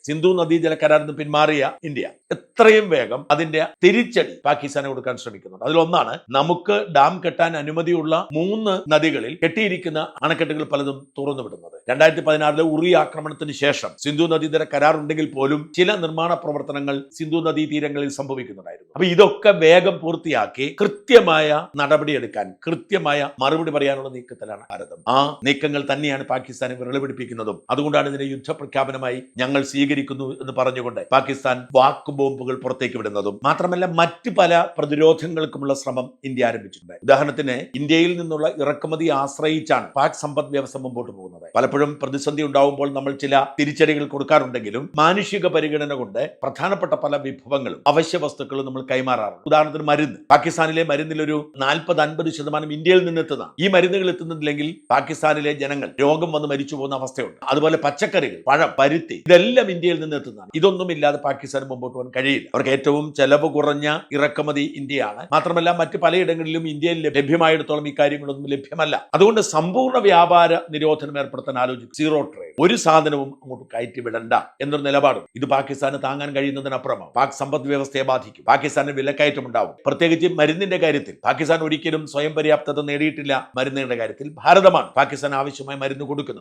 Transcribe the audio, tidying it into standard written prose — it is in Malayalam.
സിന്ധു നദീജല കരാറിൽ നിന്ന് പിന്മാറിയ ഇന്ത്യ എത്രയും വേഗം അതിന്റെ തിരിച്ചടി പാകിസ്ഥാനെ കൊടുക്കാൻ ശ്രമിക്കുന്നുണ്ട്. അതിലൊന്നാണ് നമുക്ക് ഡാം കെട്ടാൻ അനുമതിയുള്ള 3 നദികളിൽ കെട്ടിയിരിക്കുന്ന അണക്കെട്ടുകൾ പലതും തുറന്നു വിടുന്നത്. 2016 ഉറി ആക്രമണത്തിന് ശേഷം സിന്ധു നദീതല കരാർ ഉണ്ടെങ്കിൽ പോലും ചില നിർമ്മാണ പ്രവർത്തനങ്ങൾ സിന്ധു നദീ തീരങ്ങളിൽ സംഭവിക്കുന്നുണ്ടായിരുന്നു. അപ്പൊ ഇതൊക്കെ വേഗം പൂർത്തിയാക്കി കൃത്യമായ നടപടിയെടുക്കാൻ, കൃത്യമായ മറുപടി പറയാനുള്ള നീക്കത്തിലാണ് ഭാരതം. ആ നീക്കങ്ങൾ തന്നെയാണ് പാകിസ്ഥാനെ വിരളപിടിപ്പിക്കുന്നതും. അതുകൊണ്ടാണ് ഇതിനെ യുദ്ധപ്രഖ്യാപനമായി ഞങ്ങൾ സ്വീകരിക്കുന്നു എന്ന് പറഞ്ഞുകൊണ്ട് പാകിസ്ഥാൻ വാക്ക് ബോംബുകൾ പുറത്തേക്ക് വിടുന്നതും. മാത്രമല്ല മറ്റ് പല പ്രതിരോധങ്ങൾക്കുമുള്ള ശ്രമം ഇന്ത്യ ആരംഭിച്ചിട്ടുണ്ട്. ഉദാഹരണത്തിന് ഇന്ത്യയിൽ നിന്നുള്ള ഇറക്കുമതി ആശ്രയിച്ചാണ് പാക് സമ്പദ് വ്യവസ്ഥ മുമ്പോട്ട് പോകുന്നത്. പലപ്പോഴും പ്രതിസന്ധി ഉണ്ടാവുമ്പോൾ നമ്മൾ ചില തിരിച്ചടികൾ കൊടുക്കാറുണ്ടെങ്കിലും മാനുഷിക പരിഗണന കൊണ്ട് പ്രധാനപ്പെട്ട പല വിഭവങ്ങളും അവശ്യ വസ്തുക്കളും നമ്മൾ കൈമാറാറുണ്ട്. ഉദാഹരണത്തിന് മരുന്ന്. പാകിസ്ഥാനിലെ മരുന്നിലൊരു 40-50% ഇന്ത്യയിൽ നിന്ന് എത്തുന്നതാണ്. ഈ മരുന്നുകൾ എത്തുന്നില്ലെങ്കിൽ പാകിസ്ഥാനിലെ ജനങ്ങൾ രോഗം വന്ന് മരിച്ചു പോകുന്ന അവസ്ഥയുണ്ട്. അതുപോലെ പച്ചക്കറികൾ, പഴം, പരുത്തി ഇതെല്ലാം ഇന്ത്യയിൽ നിന്ന് എത്തുന്നതാണ്. ഇതൊന്നും ഇല്ലാതെ പാകിസ്ഥാൻ മുമ്പോട്ട് പോകാൻ കഴിയില്ല. അവർക്ക് ഏറ്റവും ചെലവ് കുറഞ്ഞ ഇറക്കുമതി ഇന്ത്യയാണ്. മാത്രമല്ല മറ്റ് പലയിടങ്ങളിലും ഇന്ത്യയിൽ ലഭ്യമായിടത്തോളം ഈ കാര്യങ്ങളൊന്നും ലഭ്യമല്ല. അതുകൊണ്ട് സമ്പൂർണ്ണ വ്യാപാര നിരോധനം ഏർപ്പെടുത്താൻ ആലോചിക്കും. സീറോ ട്രേഡ്, ഒരു സാധനവും അങ്ങോട്ട് കയറ്റി വിടണ്ട എന്നൊരു നിലപാടും. ഇത് പാകിസ്ഥാന് താങ്ങാൻ കഴിയുന്നതിനപ്പുറമാണ്. പാക് സമ്പദ് വ്യവസ്ഥയെ ബാധിക്കും. പാകിസ്ഥാന് വിലക്കയറ്റം ഉണ്ടാവും. പ്രത്യേകിച്ച് മരുന്നിന്റെ കാര്യത്തിൽ പാകിസ്ഥാൻ ഒരിക്കലും സ്വയം പര്യാപ്തത നേടിയിട്ടില്ല. മരുന്നുകളുടെ കാര്യത്തിൽ ഭാരതമാണ് പാകിസ്ഥാൻ ആവശ്യമായ മരുന്ന് കൊടുക്കുന്നത്.